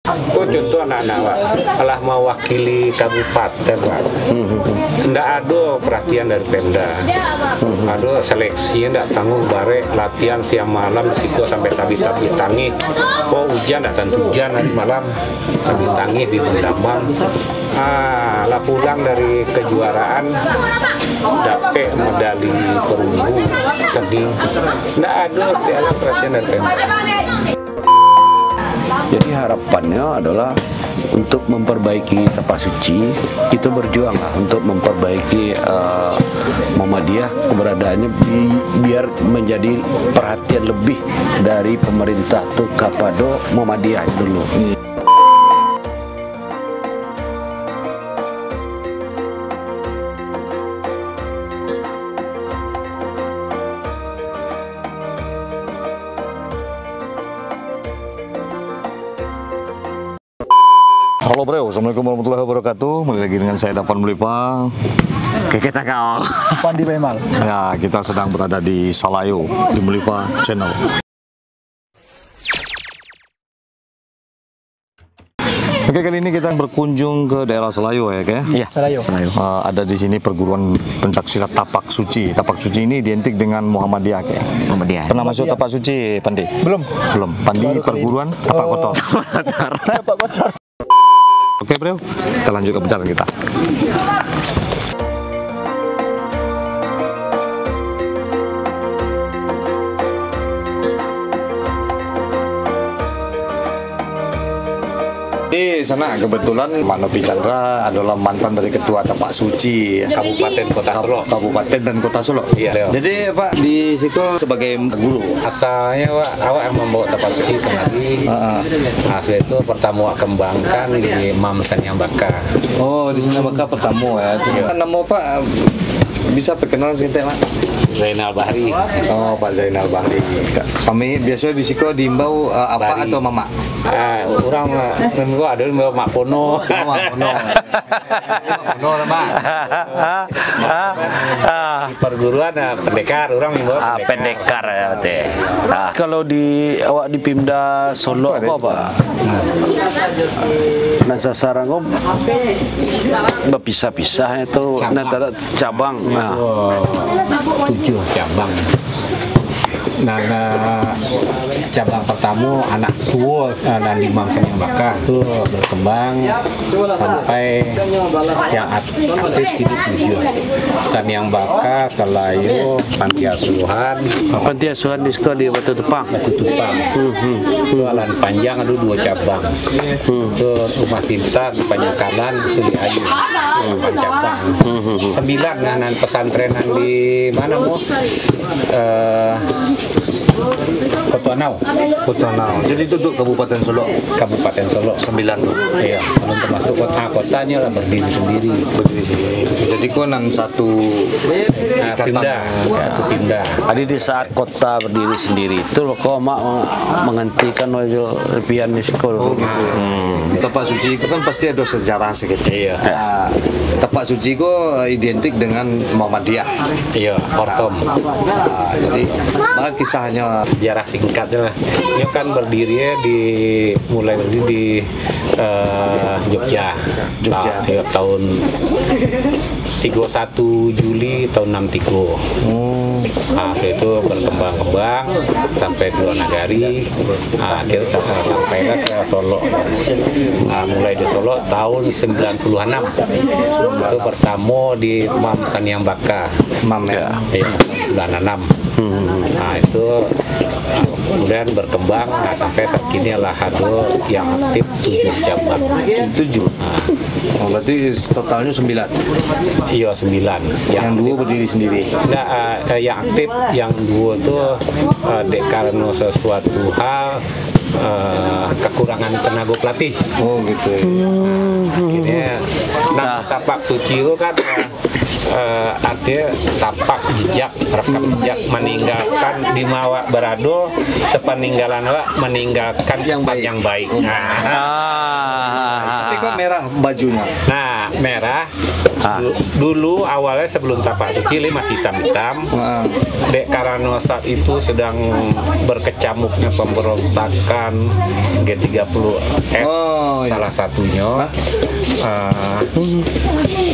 Kok contoh anak-anak Pak, telah mewakili kabupaten Pak. Nggak ada perhatian dari Pemda. Ada seleksi nggak tanggung barek latihan siang malam risiko sampai tabi-tabi tangi. Oh hujan datang hujan hari malam tabi tangi di Bendamang. Lah pulang dari kejuaraan dapat medali perunggu sedih. Nggak ada setiap perhatian dari Pemda. Jadi harapannya adalah untuk memperbaiki Tapak Suci, kita berjuang lah untuk memperbaiki Muhammadiyah keberadaannya biar menjadi perhatian lebih dari pemerintah tuh kepada Muhammadiyah dulu. Halo bro, assalamualaikum warahmatullahi wabarakatuh. Kembali lagi dengan saya Dapan Melipa. Kita kau Pandi Bemal. Ya, kita sedang berada di Salayo di Melipa Channel. Oke, kali ini kita berkunjung ke daerah Salayo ya, Kak? Iya, Salayo. Ada di sini perguruan pencaksilat Tapak Suci. Tapak Suci ini identik dengan Muhammadiyah, Kak. Muhammadiyah. Pernah masuk Tapak Suci, Pandi? Belum. Belum. Pandi perguruan Tapak Kotor. Tapak Kotor. Oke bro, kita lanjut ke perjalanan kita. Di sana kebetulan Manopi Chandra adalah mantan dari ketua Tapak Suci Kabupaten Kota Solo. Kabupaten dan Kota Solo. Iya. Jadi Pak di Siko sebagai guru. Asalnya Pak, awak yang membawa Tapak Suci kemari. Asal itu pertama awak kembangkan di Mamsan yang Baka. Oh, di sana Baka pertama ya. Iya. Nama Pak bisa perkenalan sedikit Pak? Zainal Bahri. Oh, Pak Zainal Bahri. Kami biasanya di Siko diimbau apa Bahri. atau mama? Orang memang ada membawa Mak Pono. Mak Pono. Mak Pono lah, Mak. Di perguruan pendekar, orang membawa pendekar ya teh. Kalau di awak di Pimda Solo apa? Nah sasaran kok berpisah-pisah itu antara cabang. Nah. 7 cabang. Nah, cabang pertama anak tua dan di Mamsan yang Baka itu berkembang sampai yang aktif itu 7. San yang Baka, Salayo, Panti Asuhan. Panti Asuhan di sekolah di Batu Tupang. Batu Tupang. Itu Alan Panjang ada 2 cabang. Itu Rumah Pintar di Panjakalan, Suli Ayu. 8 cabang. 9 dan pesantrenan di mana mau? Kota Nau. Jadi itu untuk Kabupaten Solo. Kabupaten Solo 9 tuh. Iya, belum termasuk kotanya lah berdiri sendiri. Jadi konan satu Pindah, satu pindah. Jadi di saat kota berdiri sendiri itu loh kok mak menghentikan pian di sekolah. Tapak Suci itu kan pasti ada sejarah sedikit. Iya. Nah, Tapak Suci itu identik dengan Muhammadiyah. Iya, Ortom. Nah, jadi maka kisahnya Sejarah singkatnya lah. Ini kan berdirinya mulai berdiri di Jogja. Ya, tahun 31 Juli tahun 63. Nah, itu berkembang-kembang sampai ke luar negeri. Akhirnya sampai ke Solo. Mulai di Solo tahun 96. Itu pertama di Mamsan yang Baka. ya. Iya, 96. Nah, itu kemudian berkembang sampai saat kini lah ada yang aktif 7 cabang. 7. Oh, berarti totalnya 9. Iya 9. Yang 2 berdiri sendiri. Nah, yang aktif yang 2 tuh karena sesuatu hal kekurangan tenaga pelatih. Oh gitu. Akhirnya Tapak Suci itu kan artinya tapak jejak, rekam jejak, meninggalkan di mawa berado sepeninggalan awak meninggalkan yang baik. Tapi kok merah bajunya? Nah, merah Dulu awalnya sebelum tapak suci masih hitam-hitam. Dek karena saat itu sedang berkecamuknya pemberontakan G30S salah satunya.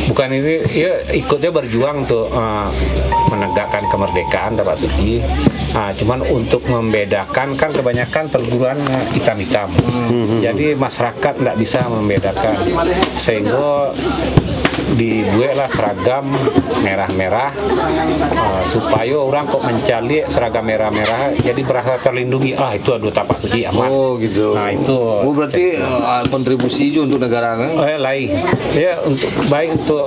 Bukan ini, ya ikutnya berjuang untuk menegakkan kemerdekaan tapak suci. Cuman untuk membedakan kan kebanyakan perguruan hitam-hitam. Jadi masyarakat tidak bisa membedakan, sehingga dibuatlah seragam merah-merah supaya orang kok mencari seragam merah-merah jadi merasa terlindungi. Itu aduh tapak suci aman. Gitu. Nah itu. Berarti kontribusi juga untuk negara kan? Lain. Ya untuk baik untuk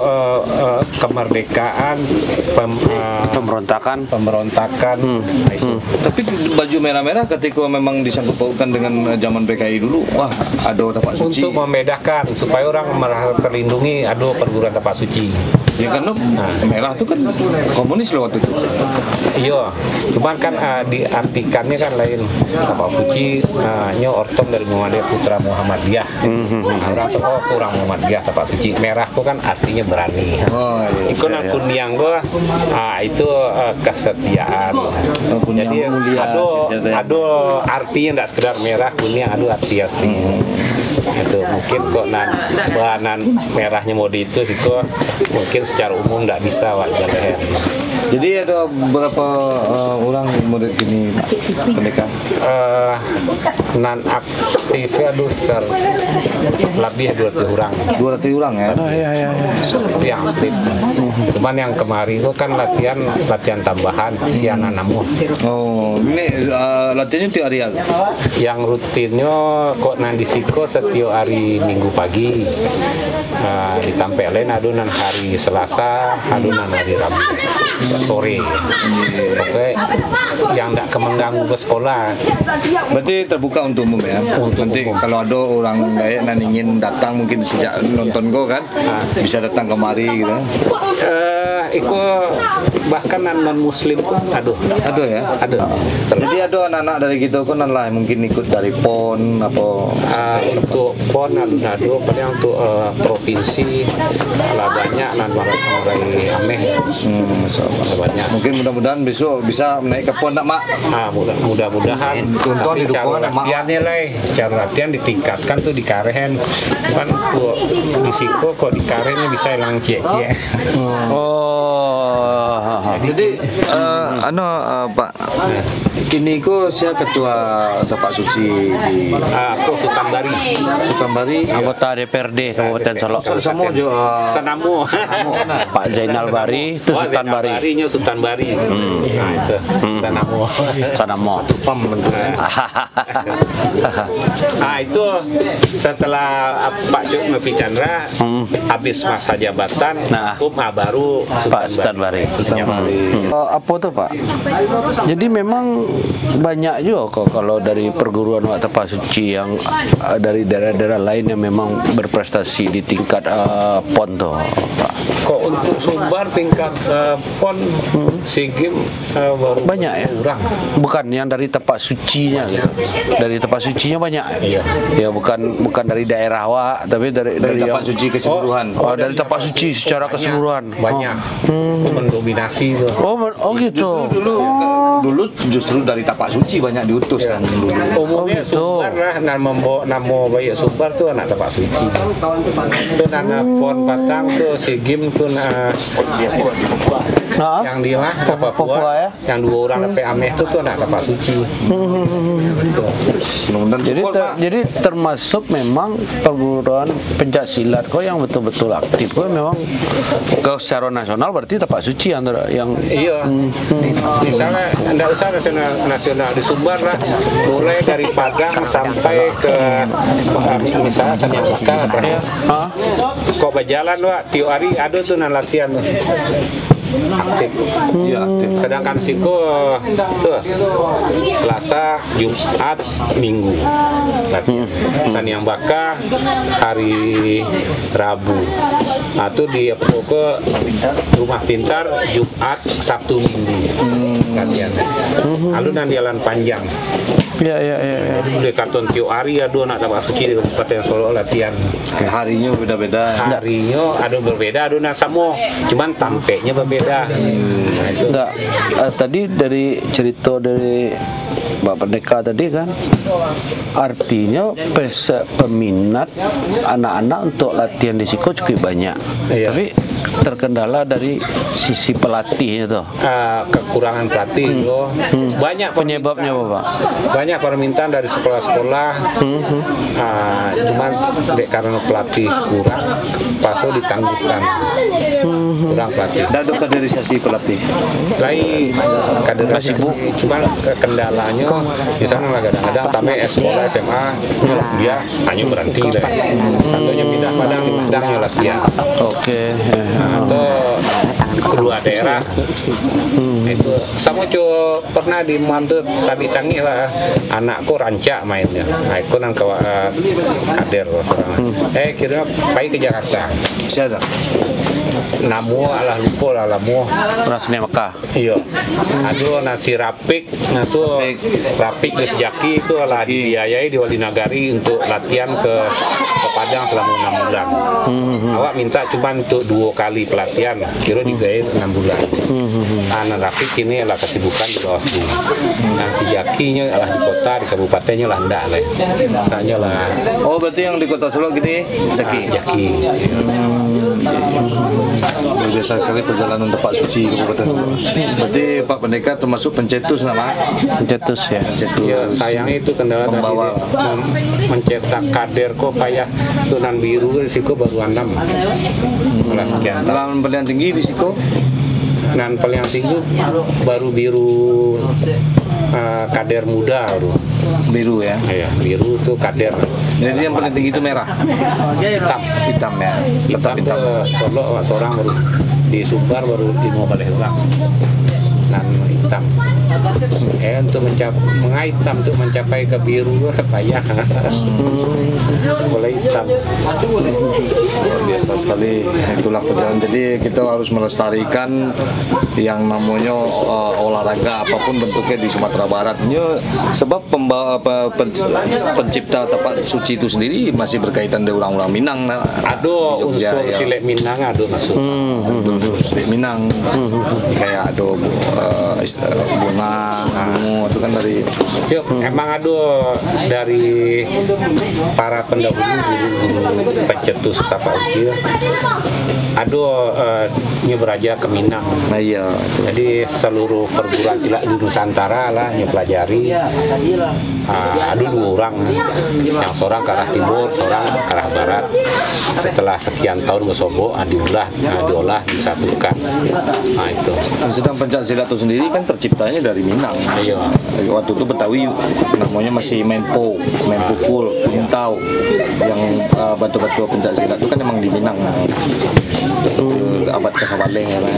kemerdekaan, pemberontakan. Nah, itu. Tapi baju merah-merah ketika memang disangkut pautkan dengan zaman PKI dulu, wah ada tapak suci. Untuk membedakan supaya orang merasa terlindungi, ada perguruan tapak suci. Ya kan, merah itu kan komunis loh waktu itu. Iya, cuman kan diartikannya kan lain. Tapak suci nyo ortom dari Muhammadiyah, putra Muhammadiyah. Orang tuh kurang Muhammadiyah tapak suci. Merah tuh kan artinya berani. Ikon kuning gua itu kesetiaan. Jadi ada artinya tidak sekedar merah kuning, ada arti-arti. Itu mungkin kok bahanan merahnya mode itu sih kok mungkin secara umum tidak bisa wajah leher. Jadi ada berapa orang murid ini pendekar? Non aktifnya lebih 200 orang. 200 orang ya? Itu yang aktif. Cuman yang kemarin itu kan latihan tambahan siang namu. Ini latihannya tiap hari ya? Yang rutinnya kok nandisiko setiap hari Minggu pagi. Ditampelin adunan hari Selasa, adunan hari Rabu sore. Oke, yang tidak mengganggu ke sekolah. Berarti terbuka untuk umum ya? Nanti kalau ada orang Dayak yang ingin datang mungkin sejak nonton go kan, bisa datang kemari gitu. Iku bahkan non muslim ada ya? Ada. Jadi ada anak-anak dari gitu kan lah mungkin ikut dari PON apa? Untuk PON ada paling untuk provinsi lah banyak mulai ameh. Banyak. Mungkin mudah-mudahan besok bisa naik ke PON nak mak. Mudah-mudahan. Tapi cara latihannya lah, cara latihan ditingkatkan tuh di Karehen. Kan tuh di Siko kok di Karennya bisa hilang cie-cie. Jadi Pak, kini ku saya ketua tapak suci di aku Sultan Bari, anggota DPRD Kabupaten Solok. Sanamo. Pak Zainal Bari itu Sultan Bari. Sultan Bari. Nah itu Sanamo. Itu setelah Pak Cuk Novi Chandra habis masa jabatan, baru Sultan Bari. Apa tuh Pak? Jadi memang banyak juga kok kalau dari perguruan tapak suci yang dari daerah-daerah lain yang memang berprestasi di tingkat PON tuh Pak. Kok untuk Sumbar tingkat PON SEA baru banyak ya? Kurang. Bukan yang dari tapak sucinya gitu. Dari tapak sucinya banyak. Iya. Ya bukan dari daerah Wak, tapi dari tapak suci keseluruhan. Dari tapak suci secara keseluruhan. Banyak. Itu mendominasi itu. Gitu. Dulu justru dari tapak suci banyak diutus kan dulu. Umumnya Sumbar lah, nama bayi Sumbar tuh anak tapak suci. Itu anak PON Batang tuh SEA tuh yang di Papua ya? Yang 2 orang sampai ameh itu tuh anak tapak suci. Jadi termasuk memang perguruan pencaksilat kok yang betul-betul aktif kok memang ke secara nasional berarti tapak suci antara yang misalnya tidak usah nasional di Sumbar lah, mulai dari Padang sampai ke misalnya Saniang Bakar kok berjalan tiap hari ada tuh latihan aktif. Sedangkan Siko tuh Selasa, Jumat, Minggu latihan. Saniang Bakar hari Rabu. Itu dia ke Rumah Pintar Jumat, Sabtu, Minggu latihan. Lalu dan jalan panjang. Iya. Di karton tiap hari ada anak tapak suci di Kabupaten Solo latihan. Harinya beda-beda. Harinya ada berbeda, ada nak sama, cuman tampeknya berbeda. Nah, itu. Enggak, tadi dari cerita dari Mbak Pendeka tadi kan, artinya peminat anak-anak untuk latihan di Siko cukup banyak. Iya. Tapi terkendala dari sisi pelatihnya tuh. Kekurangan pelatih yo. Banyak Penyebabnya apa, Pak? banyak permintaan dari sekolah-sekolah. Cuman karena pelatih kurang, paso ditangguhkan. Kurang pelatih. Dan ada kaderisasi pelatih. Lain kaderisasi, cuman kendalanya misalnya kadang-kadang sampai sekolah SMA dia hanya berhenti lah. Satunya pindah padang latihan. Oke. Atau keluar daerah itu sama cuy pernah di mantu tapi tangi lah anakku rancak mainnya aku nang kader kira pergi ke Jakarta Siapa? namu alah lupa lah lamu Rasanya Mekah. iya aduh nasi rapik nah tuh rapik di Sejaki itu lah dibiayai di Wali Nagari untuk latihan ke Padang selama 6 bulan. Awak minta cuma untuk 2 kali pelatihan, kira dibayar 6 bulan. Anak rapik ini adalah kesibukan di Bawaslu. Nah Sejakinya adalah di kota, di kabupatennya lah ndak lah. Tanya lah. Oh berarti yang di Kota Solo gini Zaki. Jaki. Biasa sekali perjalanan Tapak Suci Kabupaten Solo. Berarti Pak Pendeka termasuk pencetus nama? Pencetus ya. Ya, sayangnya itu kendala Pembawa. tadi mencetak kader kok kayak Tunan Biru risiko baru 6. Sekian. Dalam pilihan tinggi di Siko? Dan paling tinggi baru biru kader muda tuh. Biru ya. Ya, biru tuh kader. Jadi yang paling tinggi itu merah. Hitam. Hitam ya. Tetap Hitam hitam. Solo seorang baru di Sumbar baru di Mobaleh orang. Dan hitam. Untuk menghitam untuk mencapai ke biru payah. Boleh hitam. Biasa sekali itulah perjalanan. Jadi kita harus melestarikan yang namanya olahraga apapun bentuknya di Sumatera Barat. Ya, sebab pencipta Tapak Suci itu sendiri masih berkaitan dengan orang-orang Minang. Aduh, unsur silet Minang aduh masuk. Silet Minang kayak ada bunga, itu kan dari. Yuk, emang aduh dari para pendahulu guru pencetus Tapak Suci. Aduh, beraja ke Minang. Nah iya. Jadi seluruh perguruan silat di Nusantara lah yang pelajari. Ada 2 orang, yang seorang ke arah timur, seorang ke arah barat. Setelah sekian tahun bersobok, diolah, disatukan. Nah itu. Sedang pencak silat itu sendiri kan terciptanya dari Minang. Iya. Waktu itu Betawi namanya masih main pukul, puntau. Yang batu-batu pencak silat itu kan emang di Minang. Abad ke-11 ya kan.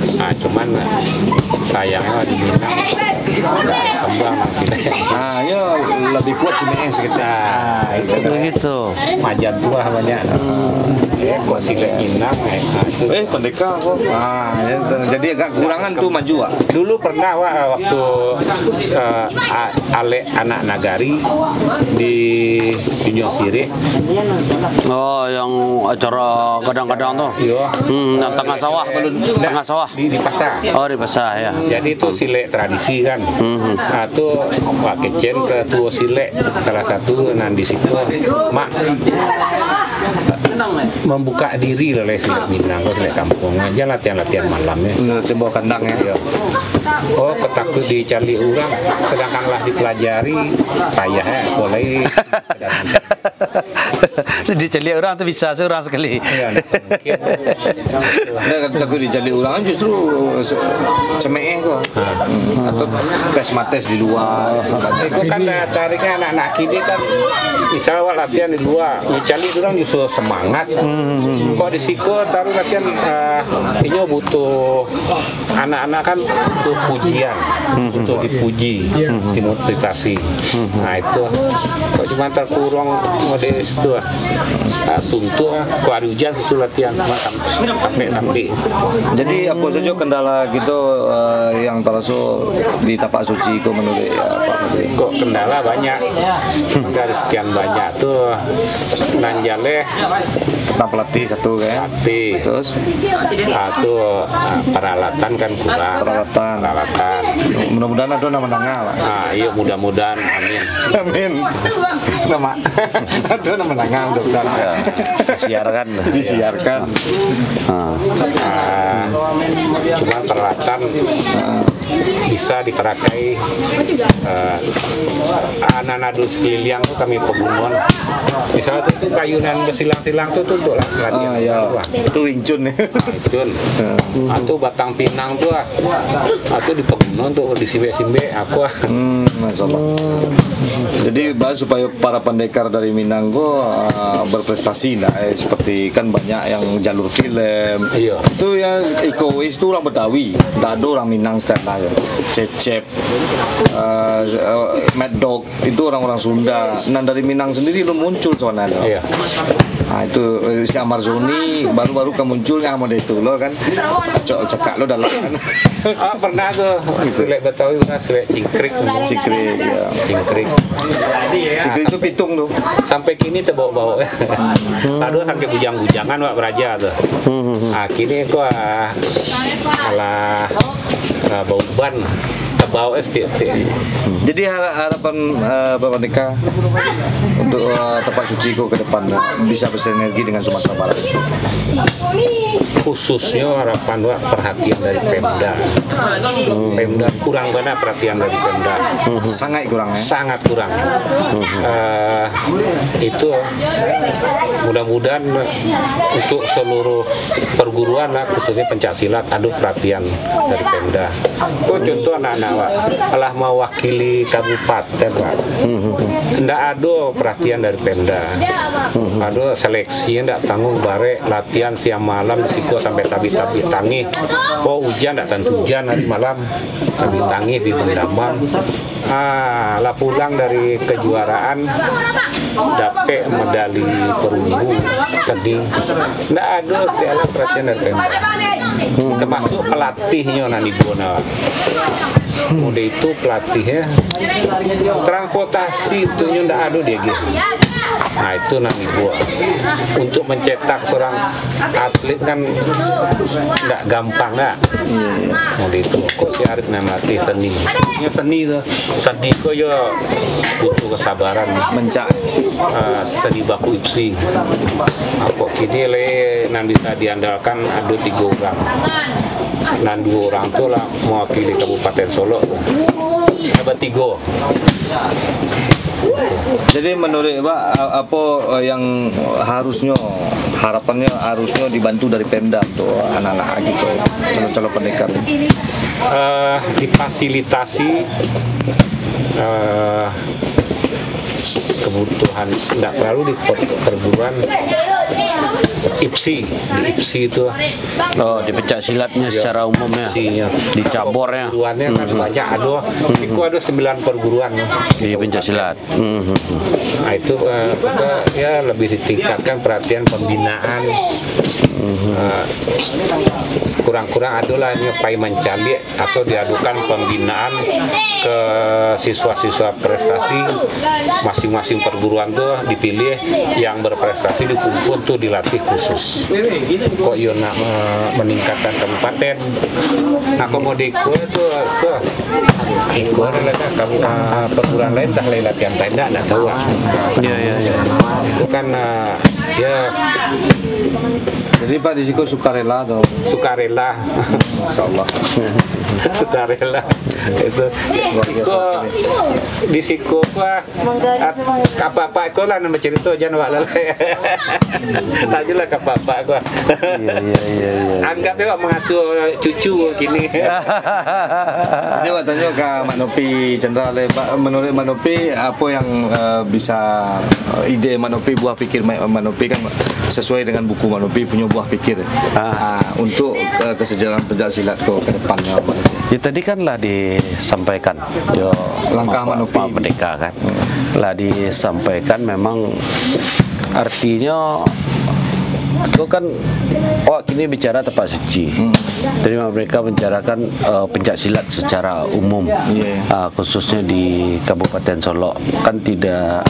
Nah cuman sayangnya di Minang nggak kembang silet. Nah ya lebih kuat CMS gitu. Nah itu Begitu. majan tua banyak. Kok silet Minang Pendeka kok. Nah, ya, jadi agak kurangan tuh maju ah. dulu pernah waktu Ale anak nagari di Junjung Sirih. Oh, yang acara kadang-kadang tuh. Iya. Yang tengah sawah, tengah sawah. Di pasar. Oh, di pasar ya. Jadi itu silet tradisi kan. Nah itu Pak Kecen ketua silet salah satu di situ mak membuka diri oleh silet Minang, silet kampung aja latihan malamnya. Coba kandang ya. Oh ketakut dicari orang, sedangkan lah dipelajari payah ya, boleh. Dicari orang tuh bisa seorang sekali. Iya, Nah, takut dicari orang justru cemeh kok. Atau tes mates di luar. itu kan tariknya anak-anak kini kan misal latihan di luar, dicari orang justru semangat. Kok di Siko taruh latihan ini butuh anak-anak kan butuh pujian, butuh dipuji, dimotivasi. Nah itu kok cuma terkurang mode itu suntuk kok hari hujan itu latihan sampai. Jadi apa saja kendala gitu yang terasa di tapak suci itu menurut Pak? Kok kendala banyak dari sekian banyak tuh nanjale Tentang pelatih satu kan? pelatih Terus tuh peralatan kan kurang peralatan. mudah-mudahan ada nama menengah lah. Iya mudah-mudahan amin. Amin. Nama ada nama menengah mudah-mudahan. Ya, disiarkan. Cuma peralatan bisa dipakai anak-anak dulu sekeliling tuh kami pegunungan. Misalnya tuh kayunan bersilang-silang tuh untuk latihan. Itu Wing Chun ya. Chun. Atau batang pinang tuh atau di pegunungan tuh di simbe-simbe aku. Masya Allah. Jadi bahas supaya para pendekar dari Minanggo berprestasi lah, seperti kan banyak yang jalur film. Iya. Itu ya Iko Uwais itu orang Betawi, nggak ada orang Minang setelah ya. Cecep, Mad Dog itu orang-orang Sunda. Nah dari Minang sendiri belum muncul soalnya. Iya. Nah itu si Amar Zoni baru-baru kemunculnya sama itu lo kan cekak lo dalam kan. Pernah tuh Silek Betawi pernah Silek Cingkrik ya. Cingkrik Itu pitung tuh. sampai kini terbawa-bawa. Aduh sampai bujang-bujangan Wak Beraja tuh. Kini gua malah bau ban terbau STT. Jadi harapan Bapak Deka untuk tempat suci ke depan bisa bersinergi dengan Sumatera Barat. Khususnya harapan Wak perhatian dari Pemda. Pemda kurang banget perhatian dari Pemda. Sangat kurang ya. Sangat kurang. Itu mudah-mudahan untuk seluruh perguruan lah khususnya pencaksilat ada perhatian dari Pemda. Contoh anak-anak Wak telah mewakili kabupaten Wak. Nggak ada perhatian dari Pemda. Ada seleksi nggak tanggung bare latihan siang malam di situ sampai tabi-tabi tangi. Hujan nggak tentu hujan hari malam tabi tangi di Bendaman. Lah pulang dari kejuaraan dapat medali perunggu sedih. Nggak ada segala perhatian dari Pemda. Termasuk pelatihnya Nani Bona. Udah itu pelatihnya transportasi itu nggak ada dia gitu. Nah itu Nani Bona. Untuk mencetak seorang atlet kan nggak gampang nggak. Udah itu kok si Arif melatih seni. Ya seni tuh. Seni kok ya butuh kesabaran. Mencak seni baku ipsi. Apa kini le nan bisa diandalkan ada 3 orang. Dan 2 orang itu lah mewakili Kabupaten Solo. Ada 3. Jadi menurut Pak apa yang harapannya harusnya dibantu dari Pemda untuk anak-anak gitu calon-calon pendekar difasilitasi kebutuhan tidak perlu di perguruan IPSI di IPSI itu di pencak silatnya secara umum ya, di cabornya perguruannya kan banyak itu ada 9 perguruan di pencak silat. Nah itu ya lebih ditingkatkan perhatian pembinaan. Kurang-kurang adalah nyopai mencari atau diadukan pembinaan ke siswa-siswa prestasi masing-masing perguruan tuh dipilih yang berprestasi dikumpul tuh dilatih khusus. Kok Yona meningkatkan kabupaten. Nah komodiko itu adalah kamu perguruan lain dah latihan tenda nak tahu. Iya. Itu kan ya. Jadi Pak di situ sukarela atau? Sukarela. Masya Allah. Sukarela itu di siku apa-apa aku lah nama cerita jangan Wak lalai. Tajulah apa-apa aku. Iya. Anggap dia mengasuh cucu gini. Jadi Pak tanya ke Mak Nopi Chandra, Pak menurut Mak Nopi apa yang bisa ide Mak Nopi, buah pikir Mak Nopi kan sesuai dengan buku Manopi punya buah pikir untuk kesejahteraan pencaksilat ke depannya. Ya tadi kan lah disampaikan langkah Manopi Merdeka kan, lah disampaikan memang artinya itu kan kini bicara tepat suci. Jadi mereka bicarakan pencaksilat secara umum, khususnya di Kabupaten Solok kan tidak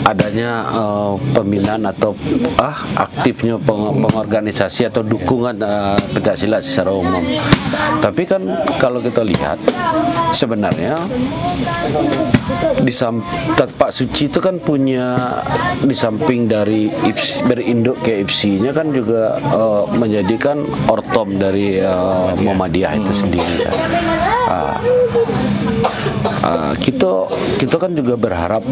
adanya pembinaan atau aktifnya pengorganisasi atau dukungan pencaksilat secara umum. Tapi kan kalau kita lihat sebenarnya di Tapak Suci itu kan punya, di samping dari berinduk ke IPSI-nya kan juga menjadikan ortom dari Muhammadiyah itu sendiri. Kita kan juga berharap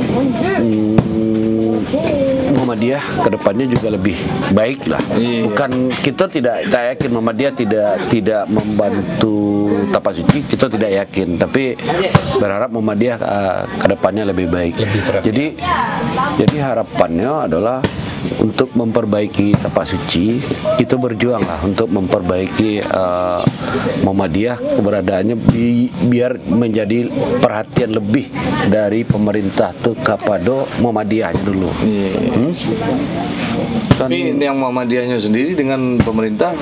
Muhammadiyah kedepannya juga lebih baik lah. Bukan kita tidak yakin Muhammadiyah tidak membantu Tapak Suci, kita tidak yakin. Tapi berharap Muhammadiyah kedepannya lebih baik. Jadi harapannya adalah untuk memperbaiki Tapak Suci, kita berjuang lah untuk memperbaiki Muhammadiyah keberadaannya biar menjadi perhatian lebih dari pemerintah tuh kepada Muhammadiyahnya dulu. Tapi yang Muhammadiyahnya sendiri dengan pemerintah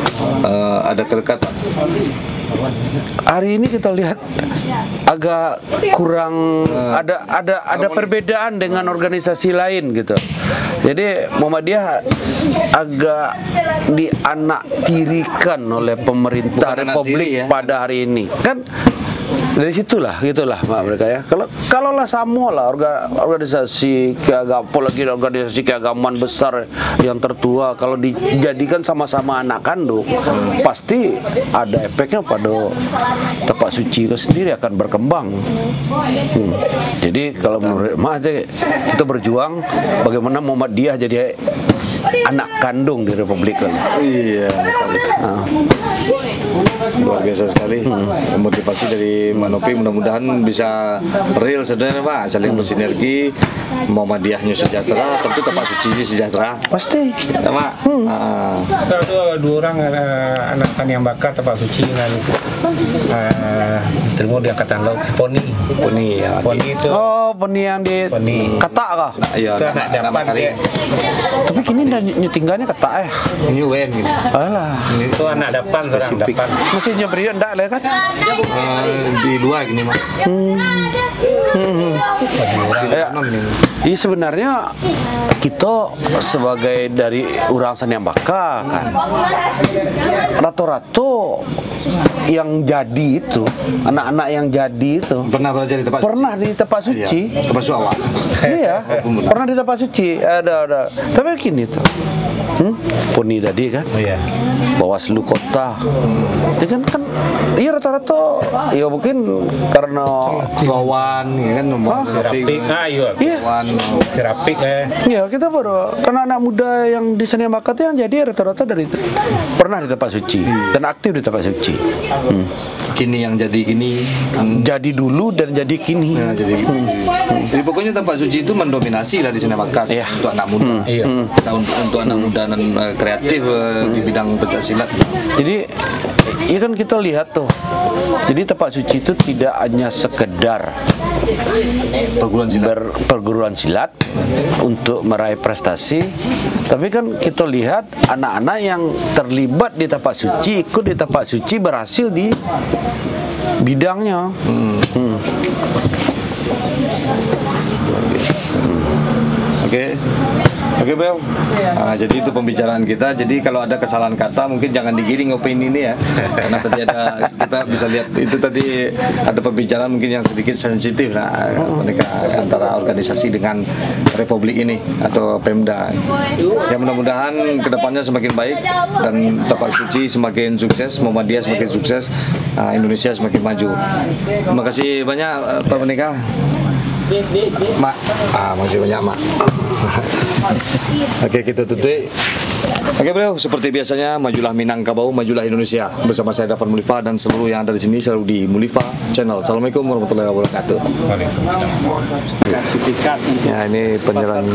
ada kedekatan. Hari ini kita lihat agak kurang, ada perbedaan dengan organisasi lain gitu. Jadi Muhammadiyah agak dianaktirikan oleh pemerintah Republik pada hari ini. Kan dari situlah gitulah mereka ya. Kalau lah sama lah organisasi keagamaan besar yang tertua, kalau dijadikan sama-sama anak kandung, pasti ada efeknya pada Tapak Suci itu sendiri akan berkembang. Jadi kalau menurut kita berjuang bagaimana Muhammadiyah jadi anak kandung di Republik ini. Iya. Luar biasa sekali motivasi dari Manopi, mudah-mudahan bisa real sebenarnya Pak, saling bersinergi. Muhammadiyahnya sejahtera, tentu Tapak Suci sejahtera pasti ya, Pak. Ada dua orang anak yang bakar Tapak Suci dengan terima di Angkatan Laut Poni itu. Poni yang di Katak kah? Iya, anak dapat dia. Tapi kini nyetinggannya Katak ya. Ini UN gitu. Alah. Itu anak dapan, seorang dapan. Masih nyeberian enggak lah kan? Di luar gini Mas. Iya sebenarnya kita sebagai dari orang Saniam Baka kan, rata-rata yang jadi itu anak-anak yang jadi itu pernah belajar di Tapak Suci. Pernah di Tapak Suci. Termasuk awak. Iya, pernah di Tapak Suci. Ada. Tapi gini tuh. Poni tadi kan. Bawaslu kota. Dia kan iya rata-rata ya mungkin karena kawan ya kan Rapik. Rapik Iya, kita baru karena anak muda yang di Saniam Baka yang jadi rata-rata dari pernah di Tapak Suci dan aktif di Tapak Suci. Kini yang jadi kini jadi dulu dan jadi kini. Jadi pokoknya Tapak Suci itu mendominasi lah di Saniam Baka untuk anak muda. Untuk anak muda dan kreatif di bidang pencaksilat. Jadi ya kan kita lihat tuh. Jadi Tapak Suci itu tidak hanya sekedar perguruan silat untuk meraih prestasi, tapi kan kita lihat anak-anak yang terlibat di Tapak Suci, ikut di Tapak Suci berhasil di bidangnya. Oke Bel. Jadi itu pembicaraan kita. Jadi kalau ada kesalahan kata mungkin jangan digiring opini ini ya. Karena tadi kita bisa lihat itu tadi ada pembicaraan mungkin yang sedikit sensitif mereka antara organisasi dengan Republik ini atau Pemda. Ya mudah-mudahan kedepannya semakin baik dan Tapak Suci semakin sukses, Muhammadiyah semakin sukses, Indonesia semakin maju. Terima kasih banyak Pak Pendeka. Mak, masih banyak Mak. Oke, kita tutup. Oke bro, seperti biasanya majulah Minangkabau, majulah Indonesia. Bersama saya Dafan Mulifa dan seluruh yang ada di sini selalu di Mulifa Channel. Assalamualaikum warahmatullahi wabarakatuh. Sertifikat untuk Ya ini penyerahan.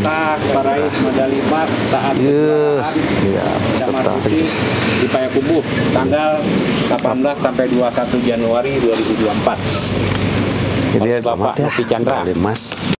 peraih medali emas saat Ya, peserta. di Payakumbuh tanggal 18 sampai 21 Januari 2024. Jadi Bapak Novi Chandra. Mas.